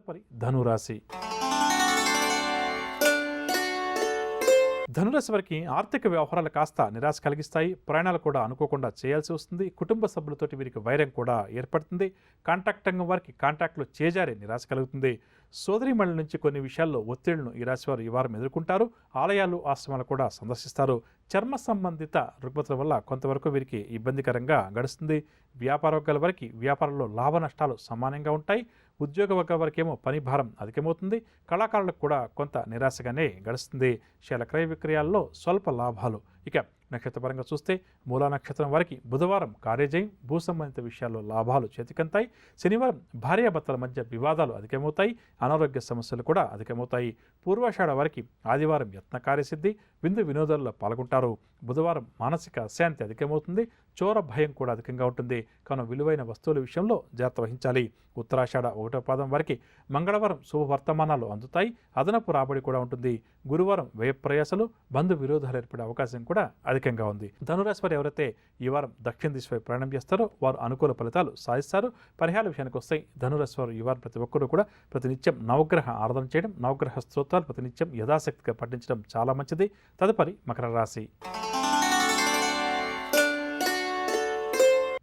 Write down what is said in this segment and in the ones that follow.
తదుపరి ధనురాశి. ధనురాశి వారికి ఆర్థిక వ్యవహారాలు కాస్త నిరాశ కలిగిస్తాయి. ప్రయాణాలు కూడా అనుకోకుండా చేయాల్సి వస్తుంది. కుటుంబ సభ్యులతోటి వీరికి వైరం కూడా ఏర్పడుతుంది. కాంట్రాక్ట్ రంగం వారికి కాంట్రాక్టులు చేజారే నిరాశ కలుగుతుంది. సోదరీమణుల నుంచి కొన్ని విషయాల్లో ఒత్తిళ్లను ఈ రాశి వారు ఈ వారం ఎదుర్కొంటారు. ఆలయాలు ఆశ్రమాలు కూడా సందర్శిస్తారు. చర్మ సంబంధిత రుగ్మతల వల్ల కొంతవరకు వీరికి ఇబ్బందికరంగా గడుస్తుంది. వ్యాపార వర్గాల వారికి వ్యాపారంలో లాభ నష్టాలు సమానంగా ఉంటాయి. ఉద్యోగ వర్గాల వరకేమో పని భారం అధికమవుతుంది. కళాకారులకు కూడా కొంత నిరాశగానే గడుస్తుంది. శీల క్రయ విక్రయాల్లో స్వల్ప లాభాలు. ఇక నక్షత్రపరంగా చూస్తే మూలా నక్షత్రం వారికి బుధవారం కార్యజయం, భూ సంబంధిత విషయాల్లో లాభాలు చేతికంతాయి. శనివారం భార్యాభర్తల మధ్య వివాదాలు అధికమవుతాయి. అనారోగ్య సమస్యలు కూడా అధికమవుతాయి. పూర్వాషాఢ వారికి ఆదివారం యత్న కార్యసిద్ధి, విందు వినోదాల్లో పాల్గొంటారు. బుధవారం మానసిక అశాంతి అధికమవుతుంది. చోర భయం కూడా అధికంగా ఉంటుంది. కావున విలువైన వస్తువుల విషయంలో జాగ్రత్త వహించాలి. ఉత్తరాషాఢ 1వ పాదం వారికి మంగళవారం శుభవర్తమానాలు అందుతాయి. అదనపు రాబడి కూడా ఉంటుంది. గురువారం వ్యయ ప్రయాసలు, బంధు విరోధాలు ఏర్పడే అవకాశం కూడా అధికంగా ఉంది. ధనురాశి వారు ఎవరైతే ఈ వారం దక్షిణ దిశపై ప్రయాణం చేస్తారో వారు అనుకూల ఫలితాలు సాధిస్తారు. పరిహార విషయానికి వస్తే ధనురాశి వారు ఈ వారం ప్రతి ఒక్కరూ కూడా ప్రతినిత్యం నవగ్రహ ఆరాధన చేయడం, నవగ్రహ స్తోత్రాలు ప్రతినిత్యం యథాశక్తిగా పఠించడం చాలా మంచిది. తదుపరి మకర రాశి.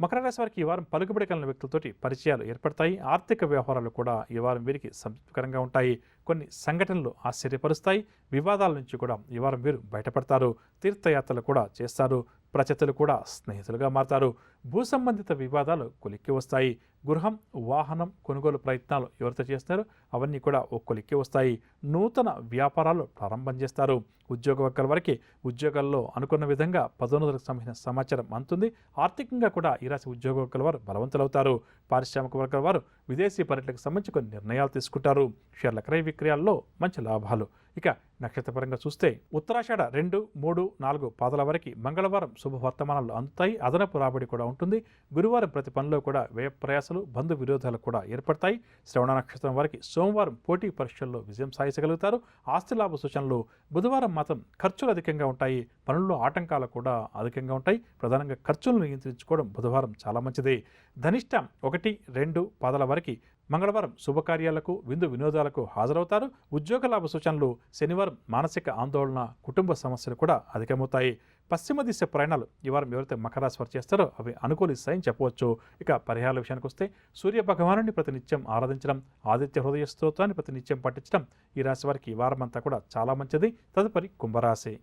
మకర రాశి వారికి ఈ వారం పలుకుబడి కలిగిన వ్యక్తులతోటి పరిచయాలు ఏర్పడతాయి. ఆర్థిక వ్యవహారాలు కూడా ఈ వారం వీరికి సంతృప్తికరంగా ఉంటాయి. కొన్ని సంఘటనలు ఆశ్చర్యపరుస్తాయి. వివాదాల నుంచి కూడా ఈ వారం వీరు బయటపడతారు. తీర్థయాత్రలు కూడా చేస్తారు. ప్రత్యర్థులు కూడా స్నేహితులుగా మారతారు. భూ సంబంధిత వివాదాలు కొలిక్కి వస్తాయి. గృహం, వాహనం కొనుగోలు ప్రయత్నాలు ఎవరితో చేస్తారో అవన్నీ కూడా ఓ కొలిక్కి వస్తాయి. నూతన వ్యాపారాలు ప్రారంభం చేస్తారు. ఉద్యోగ వర్గాల వారికి ఉద్యోగాల్లో అనుకున్న విధంగా పదోన్నతులకు సంబంధించిన సమాచారం అందుతుంది. ఆర్థికంగా కూడా ఈ రాశి ఉద్యోగ వర్గాల వారు బలవంతులవుతారు. పారిశ్రామిక వర్గాల వారు విదేశీ పర్యటనకు సంబంధించి కొన్ని నిర్ణయాలు తీసుకుంటారు. షేర్ల క్రయ విక్రయాల్లో మంచి లాభాలు. ఇక నక్షత్రపరంగా చూస్తే ఉత్తరాషాఢ 2, 3, 4 పాదాల వరకు మంగళవారం శుభవర్తమానాలు అందుతాయి. అదనపు రాబడి కూడా ఉంటుంది. గురువారం ప్రతి పనిలో కూడా వ్యయ ప్రయాసలు, బంధు విరోధాలు కూడా ఏర్పడతాయి. శ్రవణ నక్షత్రం వారికి సోమవారం పోటీ పరీక్షల్లో విజయం సాధించగలుగుతారు. ఆస్తి లాభ సూచనలు. బుధవారం మాత్రం ఖర్చులు అధికంగా ఉంటాయి. పనుల్లో ఆటంకాలు కూడా అధికంగా ఉంటాయి. ప్రధానంగా ఖర్చులను నియంత్రించుకోవడం బుధవారం చాలా మంచిది. ధనిష్ట 1, 2 పాదాల వరకు మంగళవారం శుభకార్యాలకు, విందు వినోదాలకు హాజరవుతారు. ఉద్యోగ లాభ సూచనలు. శనివారం మానసిక ఆందోళన, కుటుంబ సమస్యలు కూడా అధికమవుతాయి. పశ్చిమ దిశ ప్రయాణాలు ఈ వారం ఎవరైతే మకర రాశి వారు చేస్తారో అవి అనుకూలిస్తాయని చెప్పవచ్చు. ఇక పరిహారాల విషయానికి వస్తే సూర్య భగవానుని ప్రతినిత్యం ఆరాధించడం, ఆదిత్య హృదయ స్తోత్రాన్ని ప్రతినిత్యం పఠించడం ఈ రాశి వారికి ఈ వారం అంతా కూడా చాలా మంచిది. తదుపరి కుంభరాశి.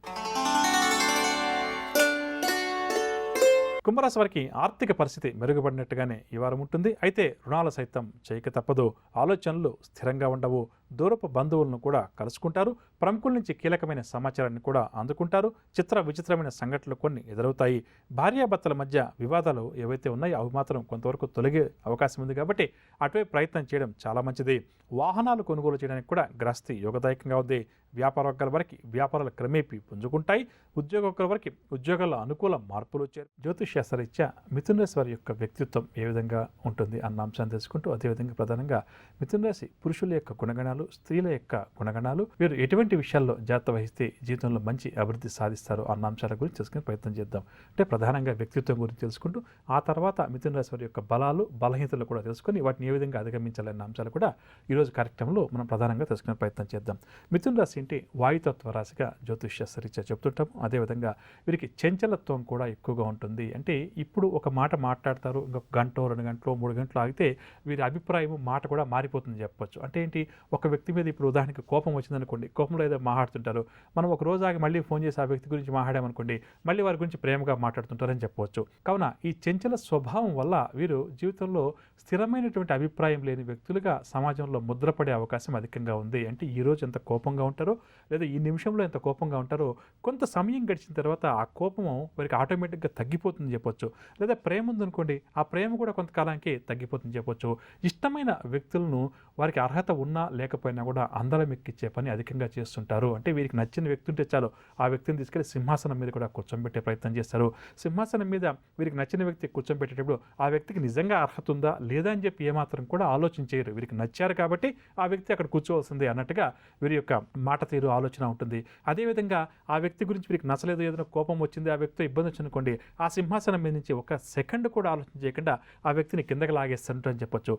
కుంభరాశి వారికి ఆర్థిక పరిస్థితి మెరుగుపడినట్టుగానే ఈ వారం ఉంటుంది. అయితే రుణాలు సైతం చేయక తప్పదు. ఆలోచనలు స్థిరంగా ఉండవు. దూరపు బంధువులను కూడా కలుసుకుంటారు. ప్రముఖుల నుంచి కీలకమైన సమాచారాన్ని కూడా అందుకుంటారు. చిత్ర విచిత్రమైన సంఘటనలు కొన్ని ఎదురవుతాయి. భార్యాభర్తల మధ్య వివాదాలు ఏవైతే ఉన్నాయో అవి మాత్రం కొంతవరకు తొలగే అవకాశం ఉంది కాబట్టి అటువైపు ప్రయత్నం చేయడం చాలా మంచిది. వాహనాలు కొనుగోలు చేయడానికి కూడా గ్రస్తి యోగదాయకంగా ఉంది. వ్యాపార వర్గాల వరకు వ్యాపారాలు క్రమేపీ పుంజుకుంటాయి. ఉద్యోగ వర్గాల వరకు ఉద్యోగాల్లో అనుకూల మార్పులు వచ్చాయి. జ్యోతిష్శాస్త్రరీత్యా మిథున రాశి వారి యొక్క వ్యక్తిత్వం ఏ విధంగా ఉంటుంది అన్న అంశాన్ని తెలుసుకుంటూ అదేవిధంగా ప్రధానంగా మిథున రాశి పురుషుల యొక్క గుణగణాలు, స్త్రీల యొక్క గుణగణాలు, వీరు ఎటువంటి విషయాల్లో జాగ్రత్త వహిస్తే జీవితంలో మంచి అభివృద్ధి సాధిస్తారు అన్న అంశాల గురించి తెలుసుకునే ప్రయత్నం చేద్దాం. అంటే ప్రధానంగా వ్యక్తిత్వం గురించి తెలుసుకుంటూ ఆ తర్వాత మిథున రాశి వారి యొక్క బలాలు, బలహీనతలు కూడా తెలుసుకొని వాటిని ఏ విధంగా అధిగమించాలన్న అంశాలు కూడా ఈరోజు కార్యక్రమంలో మనం ప్రధానంగా తెలుసుకునే ప్రయత్నం చేద్దాం. మిథున రాశి అంటే వాయుతత్వ రాశిగా జ్యోతిష్శాస్త్రరీత్యా చెప్తుంటాము. అదేవిధంగా వీరికి చంచలత్వం కూడా ఎక్కువగా ఉంటుంది. అంటే ఇప్పుడు ఒక మాట మాట్లాడతారు, ఇంకొక గంట 2 గంటలు 3 గంటలు ఆగితే వీరి అభిప్రాయం మాట కూడా మారిపోతుంది చెప్పొచ్చు. అంటే ఏంటి, ఒక వ్యక్తి మీద ఇప్పుడు ఉదాహరణకి కోపం వచ్చిందనుకోండి, కోపంలో ఏదో మాట్లాడుతుంటారు, మనం ఒక రోజు ఆగి మళ్ళీ ఫోన్ చేసి ఆ వ్యక్తి గురించి మాట్లాడామనుకోండి, మళ్ళీ వారి గురించి ప్రేమగా మాట్లాడుతుంటారని చెప్పవచ్చు. కావున ఈ చంచల స్వభావం వల్ల వీరు జీవితంలో స్థిరమైనటువంటి అభిప్రాయం లేని వ్యక్తులుగా సమాజంలో ముద్రపడే అవకాశం అధికంగా ఉంది. అంటే ఈ రోజు ఎంత కోపంగా ఉంటారో లేదా ఈ నిమిషంలో ఎంత కోపంగా ఉంటారో కొంత సమయం గడిచిన తర్వాత ఆ కోపము వారికి ఆటోమేటిక్గా తగ్గిపోతుంది చెప్పొచ్చు. లేదా ప్రేమ ఉందనుకోండి, ఆ ప్రేమ కూడా కొంతకాలానికి తగ్గిపోతుంది చెప్పొచ్చు. ఇష్టమైన వ్యక్తులను వారికి అర్హత ఉన్నా లేకపోతే లేకపోయినా కూడా అందలం ఎక్కించే పని అధికంగా చేస్తుంటారు. అంటే వీరికి నచ్చిన వ్యక్తి ఉంటే చాలు, ఆ వ్యక్తిని తీసుకెళ్లి సింహాసనం మీద కూడా కూర్చోబెట్టే ప్రయత్నం చేస్తారు. సింహాసనం మీద వీరికి నచ్చిన వ్యక్తి కూర్చోబెట్టేటప్పుడు ఆ వ్యక్తికి నిజంగా అర్హత ఉందా లేదా అని చెప్పి ఏమాత్రం కూడా ఆలోచించేయరు. వీరికి నచ్చారు కాబట్టి ఆ వ్యక్తి అక్కడ కూర్చోవలసిందే అన్నట్టుగా వీరి యొక్క మాట తీరు, ఆలోచన ఉంటుంది. అదేవిధంగా ఆ వ్యక్తి గురించి వీరికి నచ్చలేదు, ఏదైనా కోపం వచ్చింది, ఆ వ్యక్తితో ఇబ్బంది వచ్చిందనుకోండి, ఆ సింహాసనం మీద నుంచి ఒక సెకండ్ కూడా ఆలోచన చేయకుండా ఆ వ్యక్తిని కిందకి లాగేస్తుంటారు అని చెప్పొచ్చు.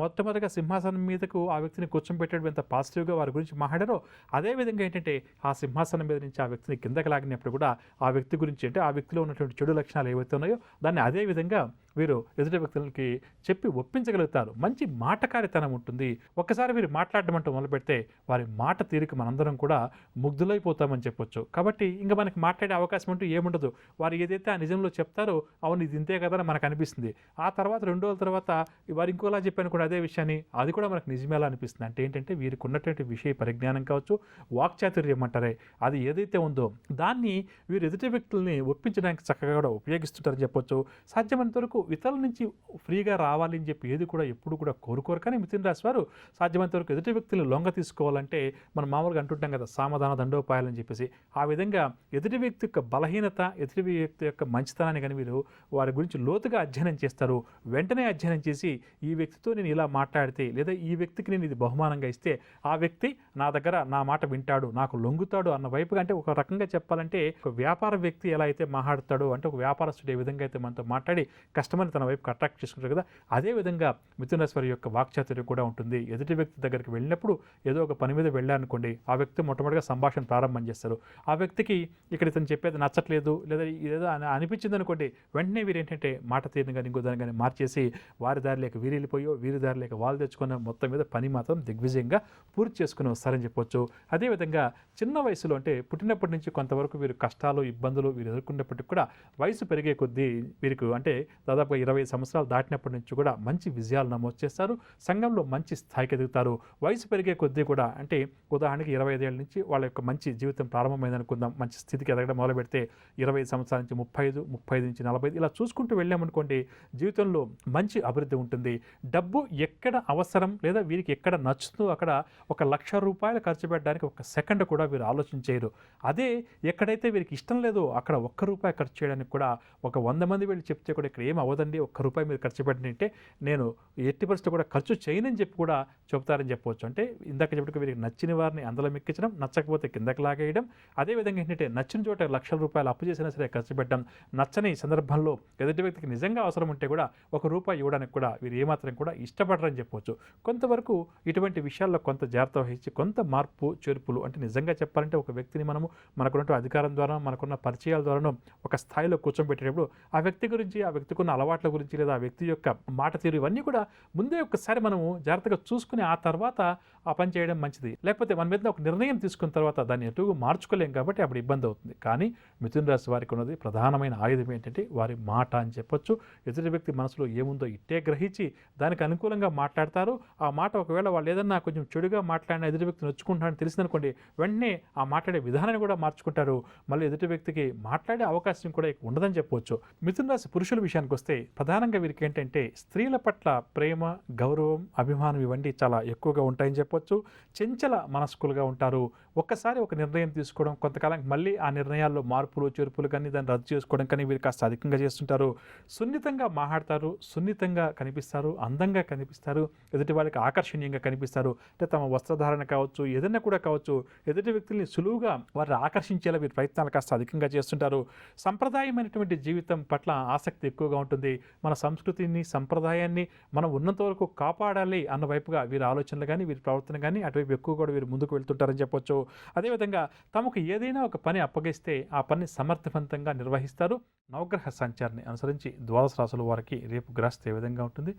మొట్టమొదటిగా సింహాసనం మీదకు ఆ వ్యక్తిని కూర్చోబెట్టడం ఎంత పాజిటివ్గా వారి గురించి మాట్లాడారో, అదేవిధంగా ఏంటంటే ఆ సింహాసనం మీద నుంచి ఆ వ్యక్తిని కిందకి లాగినప్పుడు కూడా ఆ వ్యక్తి గురించి, అంటే ఆ వ్యక్తిలో ఉన్నటువంటి చెడు లక్షణాలు ఏవైతే ఉన్నాయో దాన్ని అదే విధంగా వీరు ఎదుటి వ్యక్తులకి చెప్పి ఒప్పించగలుగుతారు. మంచి మాటకారితనం ఉంటుంది. ఒక్కసారి వీరు మాట్లాడడం అంటూ మొదలుపెడితే వారి మాట తీరుకు మనందరం కూడా ముగ్ధులైపోతామని చెప్పొచ్చు. కాబట్టి ఇంకా మనకి మాట్లాడే అవకాశం అంటూ ఏముండదు. వారు ఏదైతే ఆ నిజంలో చెప్తారో అవును ఇది ఇంతే కదా అని మనకు అనిపిస్తుంది. ఆ తర్వాత 2 రోజుల తర్వాత వారు ఇంకోలా చెప్పాను కూడా అదే విషయాన్ని, అది కూడా మనకు నిజమేలా అనిపిస్తుంది. అంటే ఏంటంటే వీరికి ఉన్నటువంటి విషయ పరిజ్ఞానం కావచ్చు, వాక్చాతుర్యం అంటారే, అది ఏదైతే ఉందో దాన్ని వీరు ఎదుటి వ్యక్తుల్ని ఒప్పించడానికి చక్కగా కూడా ఉపయోగిస్తుంటారని చెప్పొచ్చు. సాధ్యమైనంత వరకు ఇతరుల నుంచి ఫ్రీగా రావాలి అని చెప్పి ఏది కూడా ఎప్పుడు కూడా కోరుకోరు. కానీ మిథున రాశి వారు సాధ్యమైనంత వరకు ఎదుటి వ్యక్తులను లొంగ తీసుకోవాలంటే మనం మామూలుగా అంటుంటాం కదా, సామధాన దండోపాయాలని చెప్పేసి, ఆ విధంగా ఎదుటి వ్యక్తి యొక్క బలహీనత, ఎదుటి వ్యక్తి యొక్క మంచితనాన్ని కానీ వీరు వారి గురించి లోతుగా అధ్యయనం చేస్తారు. వెంటనే అధ్యయనం చేసి ఈ వ్యక్తితో నేను ఇలా మాట్లాడితే లేదా ఈ వ్యక్తికి నేను ఇది బహుమానంగా ఇస్తే ఆ వ్యక్తి నా దగ్గర నా మాట వింటాడు, నాకు లొంగుతాడు అన్న వైపుగా, అంటే ఒక రకంగా చెప్పాలంటే ఒక వ్యాపార వ్యక్తి ఎలా అయితే మాట్లాడతాడో, అంటే ఒక వ్యాపారస్తుడు ఏ విధంగా అయితే మనతో మాట్లాడి కస్టమర్ని తన వైపుకి అట్రాక్ట్ చేసుకుంటారు కదా, అదేవిధంగా మిథున రాశి వారి యొక్క వాక్చాతుర్యం కూడా ఉంటుంది. ఎదుటి వ్యక్తి దగ్గరికి వెళ్ళినప్పుడు ఏదో ఒక పని మీద వెళ్ళారనుకోండి, ఆ వ్యక్తి మొట్టమొదటిగా సంభాషణ ప్రారంభం చేస్తారు. ఆ వ్యక్తికి ఇక్కడ ఇతను చెప్పేది నచ్చట్లేదు లేదా ఏదో అనిపించింది అనుకోండి, వెంటనే వీరు ఏంటంటే మాట తీరుని కానీ ఇంకో దాన్ని కానీ మార్చేసి వారి దారి లేక వీరు వెళ్ళిపోయో, వీరి దారి లేక వాళ్ళు తెచ్చుకున్న మొత్తం మీద పని మాత్రం దిగ్విజయంగా పూర్తి చేసుకుని వస్తారని చెప్పొచ్చు. అదేవిధంగా చిన్న వయసులో, అంటే పుట్టినప్పటి నుంచి కొంతవరకు వీరు కష్టాలు, ఇబ్బందులు వీరు ఎదుర్కొన్నప్పటికీ కూడా వయసు పెరిగే కొద్దీ వీరికి, అంటే దాదాపుగా 20 సంవత్సరాలు దాటినప్పటి నుంచి కూడా మంచి విజయాలు నమోదు చేస్తారు. సంఘంలో మంచి స్థాయికి ఎదుగుతారు. వయసు పెరిగే కొద్దీ కూడా, అంటే ఉదాహరణకి 25 ఏళ్ళ నుంచి వాళ్ళ యొక్క మంచి జీవితం ప్రారంభమైంది అనుకుందాం, మంచి స్థితికి ఎదగడం మొదలు పెడితే 25 సంవత్సరాల నుంచి 35, 35 నుంచి 45 ఇలా చూసుకుంటూ వెళ్ళామనుకోండి, జీవితంలో మంచి అభివృద్ధి ఉంటుంది. డబ్బు ఎక్కడ అవసరం లేదా వీరికి ఎక్కడ నచ్చుతుందో అక్కడ ₹1,00,000 ఖర్చు పెట్టడానికి ఒక సెకండ్ కూడా వీరు ఆలోచించేయరు. అదే ఎక్కడైతే వీరికి ఇష్టం లేదో అక్కడ ₹1 ఖర్చు చేయడానికి కూడా, ఒక 100 మంది వెళ్ళి చెప్తే కూడా ఇక్కడ ఏం అవ్వదండి, ₹1 మీరు ఖర్చు పెట్టండి అంటే నేను ఎట్టి పరిస్థితి కూడా ఖర్చు చేయనని చెప్పి కూడా చెప్తారని చెప్పవచ్చు. అంటే ఇందాక చెప్పినట్టు వీరికి నచ్చిన వారిని అందులో ఎక్కించడం, నచ్చకపోతే కిందకి లాగేయడం, అదేవిధంగా ఏంటంటే నచ్చిన చోట ₹1,00,000 అప్పు చేసినా సరే ఖర్చు పెట్టడం, నచ్చని సందర్భంలో ఎదుటి వ్యక్తికి నిజంగా అవసరం ఉంటే కూడా ₹1 ఇవ్వడానికి కూడా వీరు ఏమాత్రం కూడా ఇష్టపడరని చెప్పవచ్చు. కొంతవరకు ఇటువంటి విషయాల్లో కొంత జాగ్రత్త వహించి కొంత మార్పు చేర్పులు, అంటే నిజంగా చెప్పాలంటే ఒక వ్యక్తిని మనము మనకున్న అధికారం ద్వారా, మనకున్న పరిచయాల ద్వారానో ఒక స్థాయిలో కూర్చోబెట్టేటప్పుడు ఆ వ్యక్తి గురించి, ఆ వ్యక్తికి ఉన్న అలవాట్ల గురించి లేదా ఆ వ్యక్తి యొక్క మాట తీరు ఇవన్నీ కూడా ముందే ఒకసారి మనము జాగ్రత్తగా చూసుకుని ఆ తర్వాత ఆ పని చేయడం మంచిది. లేకపోతే మన మీద ఒక నిర్ణయం తీసుకున్న తర్వాత దాన్ని ఎటుగా మార్చుకోలేం కాబట్టి అప్పుడు ఇబ్బంది అవుతుంది. కానీ మిథున రాశి వారికి ఉన్నది ప్రధానమైన ఆయుధం ఏంటంటే వారి మాట అని చెప్పొచ్చు. ఎదుటి వ్యక్తి మనసులో ఏముందో ఇట్టే గ్రహించి దానికి అనుకూలంగా మాట్లాడతారు. ఆ మాట ఒకవేళ వాళ్ళు ఏదన్నా కొంచెం చెడుగా మాట్లాడిన ఎదుటి వ్యక్తి నొచ్చుకుంటారని తెలిసిందనుకోండి, వెంటనే ఆ మాట్లాడే విధానాన్ని కూడా మార్చుకుంటారు. మళ్ళీ ఎదుటి వ్యక్తికి మాట్లాడే అవకాశం కూడా ఉండదని చెప్పవచ్చు. మిథున రాశి పురుషుల విషయానికి వస్తే ప్రధానంగా వీరికి ఏంటంటే స్త్రీల పట్ల ప్రేమ, గౌరవం, అభిమానం ఇవన్నీ చాలా ఎక్కువగా ఉంటాయని చెప్పొచ్చు. చెంచల మనస్కులుగా ఉంటారు. ఒక్కసారి ఒక నిర్ణయం తీసుకోవడం, కొంతకాలానికి మళ్ళీ ఆ నిర్ణయాల్లో మార్పులు చేర్పులు కానీ దాన్ని రద్దు చేసుకోవడం కానీ వీరు కాస్త అధికంగా చేస్తుంటారు. సున్నితంగా మాట్లాడతారు, సున్నితంగా కనిపిస్తారు, అందంగా కనిపిస్తారు, ఎదుటి వాళ్ళకి ఆకర్షణీయంగా కనిపిస్తారు. అంటే తమ వస్త్రధారణ కావచ్చు, ఏదైనా కూడా కావచ్చు, ఎదుటి వ్యక్తుల్ని సులువుగా వారిని ఆకర్షించేలా వీరి ప్రయత్నాలు కాస్త అధికంగా చేస్తుంటారు. సంప్రదాయమైనటువంటి జీవితం పట్ల ఆసక్తి ఎక్కువగా ఉంటుంది. మన సంస్కృతిని, సంప్రదాయాన్ని మనం ఉన్నంత వరకు కాపాడాలి అన్న వైపుగా వీరి ఆలోచనలు కానీ వీరి ప్రవర్తన కానీ అటువైపు ఎక్కువ కూడా వీరు ముందుకు వెళ్తుంటారని చెప్పొచ్చు. అదేవిధంగా తమకు ఏదైనా ఒక పని అప్పగిస్తే ఆ పని సమర్థవంతంగా నిర్వహిస్తారు. నవగ్రహ సంచారాన్ని అనుసరించి ద్వాదశ రాశుల వారికి రేపు గ్రహస్థితి ఏ విధంగా ఉంటుంది,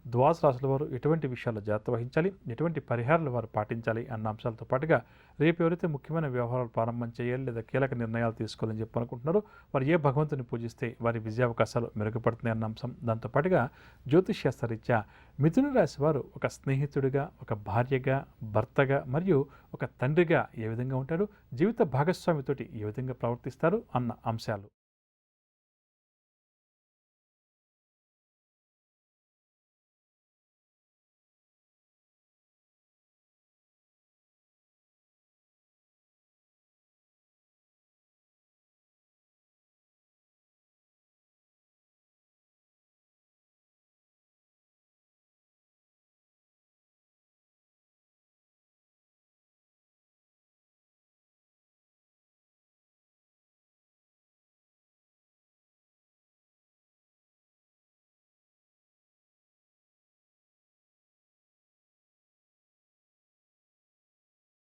ద్వాదశ రాశుల వారు ఎటువంటి విషయాల్లో జాగ్రత్త వహించాలి, ఎటువంటి పరిహారాలు వారు పాటించాలి అన్న అంశాలతో పాటుగా రేపు ఎవరైతే ముఖ్యమైన వ్యవహారాలు ప్రారంభం చేయాలి లేదా కీలక నిర్ణయాలు తీసుకోవాలని చెప్పి అనుకుంటున్నారో వారు ఏ భగవంతుని పూజిస్తే వారి విజయావకాశాలు మెరుగుపడుతున్నాయి అన్న అంశం, దాంతోపాటుగా జ్యోతిష్శాస్త్రరీత్యా మిథున రాశి వారు ఒక స్నేహితుడిగా, ఒక భార్యగా, భర్తగా మరియు ఒక తండ్రిగా ఏ విధంగా ఉంటారు, జీవిత భాగస్వామితోటి ఏ విధంగా ప్రవర్తిస్తారు అన్న అంశాలు.